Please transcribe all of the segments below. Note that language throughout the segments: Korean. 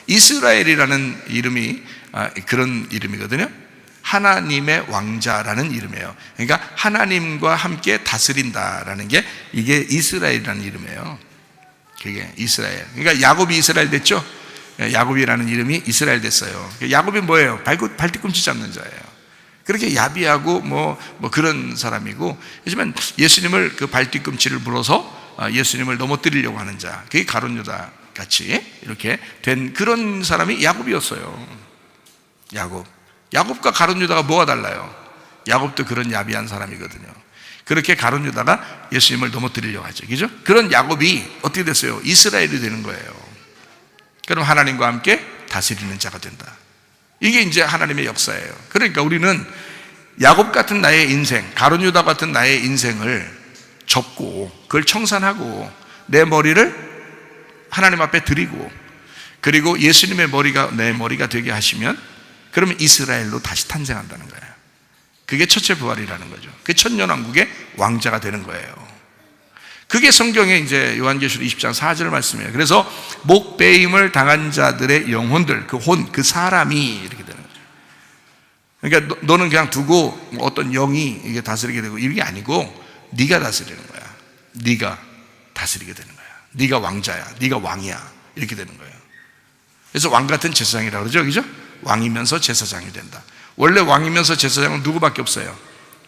이스라엘이라는 이름이 그런 이름이거든요. 하나님의 왕자라는 이름이에요. 그러니까 하나님과 함께 다스린다라는 게 이게 이스라엘이라는 이름이에요. 그게 이스라엘. 그러니까 야곱이 이스라엘 됐죠. 야곱이라는 이름이 이스라엘 됐어요. 야곱이 뭐예요? 발뒤꿈치 잡는 자예요. 그렇게 야비하고 뭐 그런 사람이고, 하지만 예수님을 그 발뒤꿈치를 물어서 예수님을 넘어뜨리려고 하는 자, 그게 가룟 유다 같이 이렇게 된 그런 사람이 야곱이었어요. 야곱과 가룟 유다가 뭐가 달라요? 야곱도 그런 야비한 사람이거든요. 그렇게 가룟 유다가 예수님을 넘어뜨리려고 하죠. 그죠? 그런 야곱이 어떻게 됐어요? 이스라엘이 되는 거예요. 그럼 하나님과 함께 다스리는 자가 된다. 이게 이제 하나님의 역사예요. 그러니까 우리는 야곱 같은 나의 인생, 가룟 유다 같은 나의 인생을 접고 그걸 청산하고 내 머리를 하나님 앞에 드리고, 그리고 예수님의 머리가 내 머리가 되게 하시면, 그러면 이스라엘로 다시 탄생한다는 거예요. 그게 첫째 부활이라는 거죠. 그게 천년왕국의 왕자가 되는 거예요. 그게 성경에 이제 요한계시록 20장 4절 말씀이에요. 그래서 목베임을 당한 자들의 영혼들, 그 사람이 이렇게 되는 거죠. 그러니까 너는 그냥 두고 어떤 영이 이게 다스리게 되고 이게 아니고 네가 다스리는 거야. 네가 다스리게 되는 거야. 네가 왕자야. 네가 왕이야. 이렇게 되는 거예요. 그래서 왕 같은 제사장이라고 그러죠. 그죠? 왕이면서 제사장이 된다. 원래 왕이면서 제사장은 누구밖에 없어요?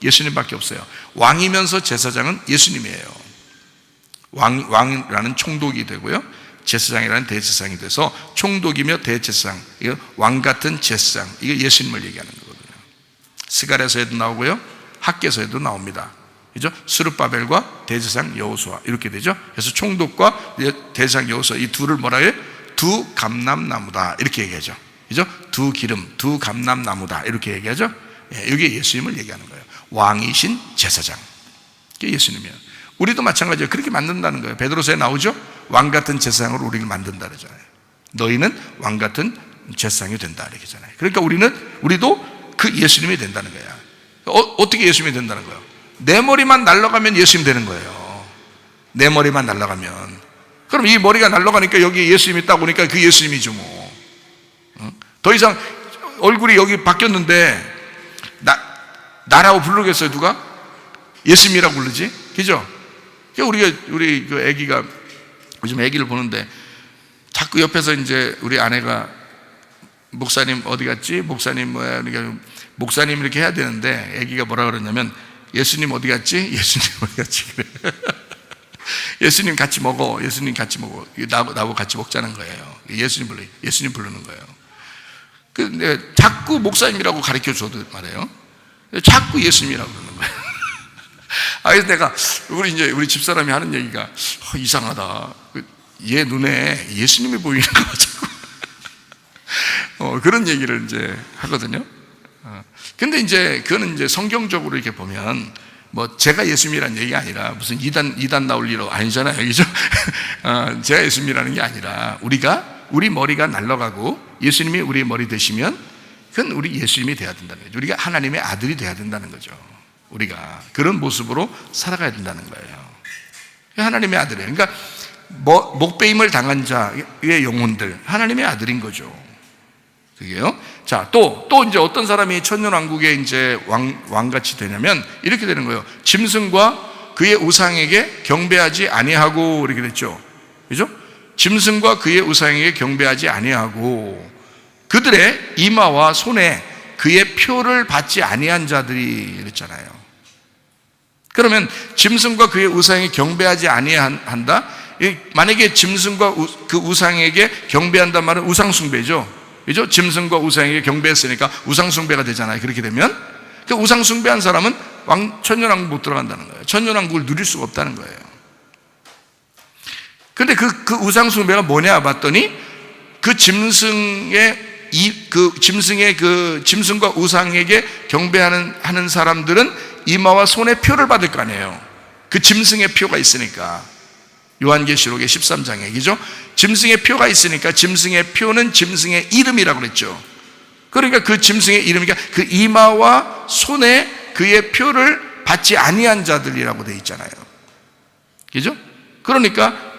예수님밖에 없어요. 왕이면서 제사장은 예수님이에요. 왕이라는 총독이 되고요, 제사장이라는 대제사장이 돼서 총독이며 대제사장, 이거 왕 같은 제사장, 이거 예수님을 얘기하는 거거든요. 스가랴서에도 나오고요, 학개서에도 나옵니다. 그죠? 스룹바벨과 대제사장 여호수아 이렇게 되죠. 그래서 총독과 대제사장 여호수아 이 둘을 뭐라 해요? 두 감람나무다 이렇게 얘기하죠. 그죠? 두 기름, 두 감람나무다 이렇게 얘기하죠. 이게 예수님을 얘기하는 거예요. 왕이신 제사장, 이게 예수님이에요. 우리도 마찬가지예요. 그렇게 만든다는 거예요. 베드로서에 나오죠. 왕 같은 제사장으로 우리를 만든다 그러잖아요. 너희는 왕 같은 제사장이 된다 이렇게 하잖아요. 그러니까 우리도 그 예수님이 된다는 거야. 어떻게 예수님이 된다는 거예요? 내 머리만 날아가면 예수님 되는 거예요. 내 머리만 날아가면. 그럼 이 머리가 날아가니까 여기 예수님이 딱 오니까 그 예수님이죠 뭐. 더 이상 얼굴이 여기 바뀌었는데 나라고 부르겠어요 누가? 예수님이라고 부르지? 그죠? 우리 그 아기가 요즘 아기를 보는데 자꾸 옆에서 이제 우리 아내가 목사님 어디 갔지? 목사님 뭐야? 그러니까 목사님 이렇게 해야 되는데 아기가 뭐라 그러냐면 예수님 어디 갔지? 예수님 어디 갔지? 그래. 예수님 같이 먹어. 예수님 같이 먹어. 나하고 같이 먹자는 거예요. 예수님 부르는 거예요. 근데 자꾸 목사님이라고 가르쳐 줘도 말해요. 자꾸 예수님이라고 그러는 거예요. 그래서 내가 우리 집사람이 하는 얘기가 이상하다. 얘 눈에 예수님이 보이는 거 자꾸. 그런 얘기를 이제 하거든요. 근데 이제 그거는 이제 성경적으로 이렇게 보면 뭐 제가 예수님이라는 얘기가 아니라 무슨 이단 나올 일 아니잖아요. 그죠? 제가 예수님이라는 게 아니라 우리 머리가 날아가고 예수님이 우리 머리 되시면 그건 우리 예수님이 돼야 된다는 거죠. 우리가 하나님의 아들이 돼야 된다는 거죠. 우리가 그런 모습으로 살아가야 된다는 거예요. 하나님의 아들이에요. 그러니까 목베임을 당한 자의 영혼들, 하나님의 아들인 거죠. 그게요. 자, 또 이제 어떤 사람이 천년왕국의 이제 왕같이 되냐면 이렇게 되는 거예요. 짐승과 그의 우상에게 경배하지 아니하고 이렇게 됐죠. 그죠? 짐승과 그의 우상에게 경배하지 아니하고 그들의 이마와 손에 그의 표를 받지 아니한 자들이 이랬잖아요. 그러면 짐승과 그의 우상에 경배하지 아니한다? 만약에 짐승과 그 우상에게 경배한단 말은 우상숭배죠. 그죠? 짐승과 우상에게 경배했으니까 우상숭배가 되잖아요. 그렇게 되면 그 우상숭배한 사람은 천년왕국 못 들어간다는 거예요. 천년왕국을 누릴 수가 없다는 거예요. 그런데 그 우상숭배가 뭐냐 봤더니 그 짐승과 우상에게 경배하는 사람들은 이마와 손에 표를 받을 거 아니에요. 그 짐승의 표가 있으니까. 요한계시록의 13장에 얘기죠. 짐승의 표가 있으니까 짐승의 표는 짐승의 이름이라고 그랬죠. 그러니까 그 짐승의 이름이니까 그 이마와 손에 그의 표를 받지 아니한 자들이라고 되어 있잖아요. 그죠? 그러니까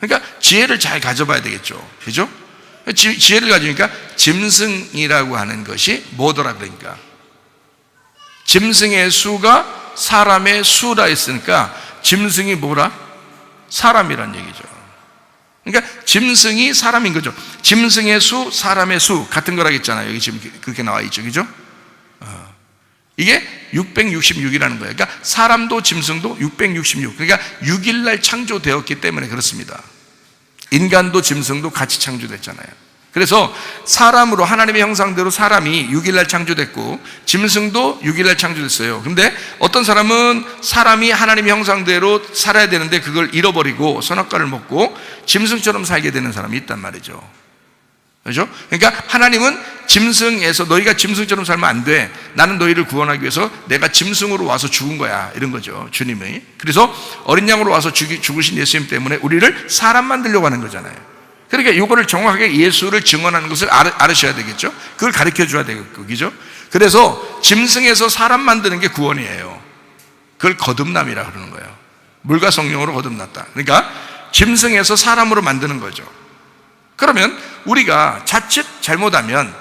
그러니까 지혜를 잘 가져봐야 되겠죠. 그죠? 지혜를 가지니까 짐승이라고 하는 것이 뭐더라 그러니까. 짐승의 수가 사람의 수라 했으니까 짐승이 뭐라? 사람이란 얘기죠. 그러니까 짐승이 사람인 거죠. 짐승의 수, 사람의 수 같은 거라겠잖아요. 여기 지금 그렇게 나와 있죠. 그죠? 이게 666이라는 거예요. 그러니까 사람도 짐승도 666. 그러니까 6일날 창조되었기 때문에 그렇습니다. 인간도 짐승도 같이 창조됐잖아요. 그래서 사람으로 하나님의 형상대로 사람이 6일날 창조됐고 짐승도 6일날 창조됐어요. 그런데 어떤 사람은 사람이 하나님의 형상대로 살아야 되는데 그걸 잃어버리고 선악과를 먹고 짐승처럼 살게 되는 사람이 있단 말이죠. 그렇죠? 그러니까 하나님은 짐승에서 너희가 짐승처럼 살면 안 돼. 나는 너희를 구원하기 위해서 내가 짐승으로 와서 죽은 거야. 이런 거죠. 주님이. 그래서 어린 양으로 와서 죽으신 예수님 때문에 우리를 사람 만들려고 하는 거잖아요. 그러니까 이거를 정확하게 예수를 증언하는 것을 알으셔야 되겠죠. 그걸 가르쳐 줘야 되겠고, 그죠? 그래서 짐승에서 사람 만드는 게 구원이에요. 그걸 거듭남이라 그러는 거예요. 물과 성령으로 거듭났다. 그러니까 짐승에서 사람으로 만드는 거죠. 그러면 우리가 자칫 잘못하면,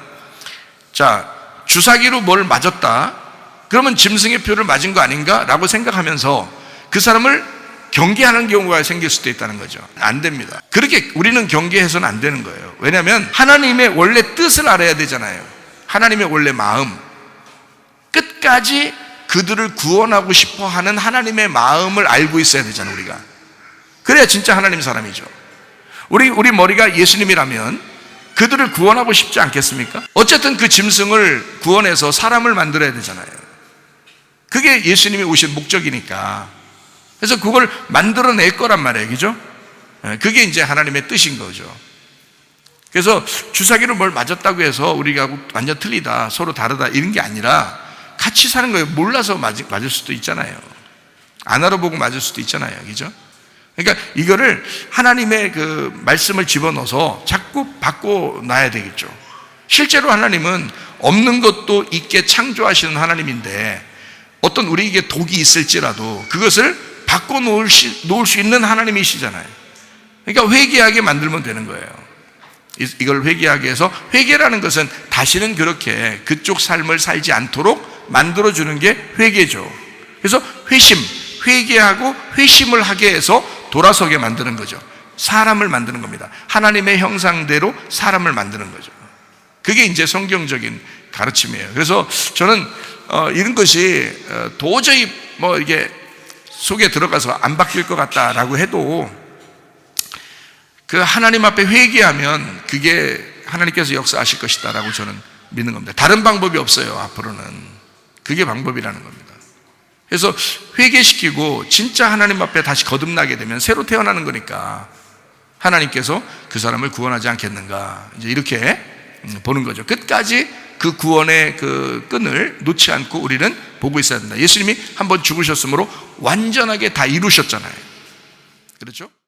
자, 주사기로 뭘 맞았다. 그러면 짐승의 표를 맞은 거 아닌가? 라고 생각하면서 그 사람을 경계하는 경우가 생길 수도 있다는 거죠. 안 됩니다. 그렇게 우리는 경계해서는 안 되는 거예요. 왜냐하면 하나님의 원래 뜻을 알아야 되잖아요. 하나님의 원래 마음, 끝까지 그들을 구원하고 싶어 하는 하나님의 마음을 알고 있어야 되잖아요. 우리가. 그래야 진짜 하나님 사람이죠. 우리 머리가 예수님이라면 그들을 구원하고 싶지 않겠습니까? 어쨌든 그 짐승을 구원해서 사람을 만들어야 되잖아요. 그게 예수님이 오신 목적이니까. 그래서 그걸 만들어낼 거란 말이에요. 그죠? 그게 이제 하나님의 뜻인 거죠. 그래서 주사기로 뭘 맞았다고 해서 우리가 완전 틀리다, 서로 다르다 이런 게 아니라 같이 사는 거예요. 몰라서 맞을 수도 있잖아요. 안 알아보고 맞을 수도 있잖아요. 그죠? 그러니까 이거를 하나님의 그 말씀을 집어넣어서 자꾸 바꿔놔야 되겠죠. 실제로 하나님은 없는 것도 있게 창조하시는 하나님인데 어떤 우리에게 독이 있을지라도 그것을 바꿔놓을 수 있는 하나님이시잖아요. 그러니까 회개하게 만들면 되는 거예요. 이걸 회개하게 해서, 회개라는 것은 다시는 그렇게 그쪽 삶을 살지 않도록 만들어주는 게 회개죠. 그래서 회개하고 회심을 하게 해서 돌아서게 만드는 거죠. 사람을 만드는 겁니다. 하나님의 형상대로 사람을 만드는 거죠. 그게 이제 성경적인 가르침이에요. 그래서 저는 이런 것이 도저히 뭐 이게 속에 들어가서 안 바뀔 것 같다라고 해도 그 하나님 앞에 회개하면 그게 하나님께서 역사하실 것이다라고 저는 믿는 겁니다. 다른 방법이 없어요. 앞으로는 그게 방법이라는 겁니다. 그래서 회개시키고 진짜 하나님 앞에 다시 거듭나게 되면 새로 태어나는 거니까 하나님께서 그 사람을 구원하지 않겠는가, 이제 이렇게 보는 거죠. 끝까지 그 구원의 그 끈을 놓지 않고 우리는 보고 있어야 된다. 예수님이 한번 죽으셨으므로 완전하게 다 이루셨잖아요. 그렇죠?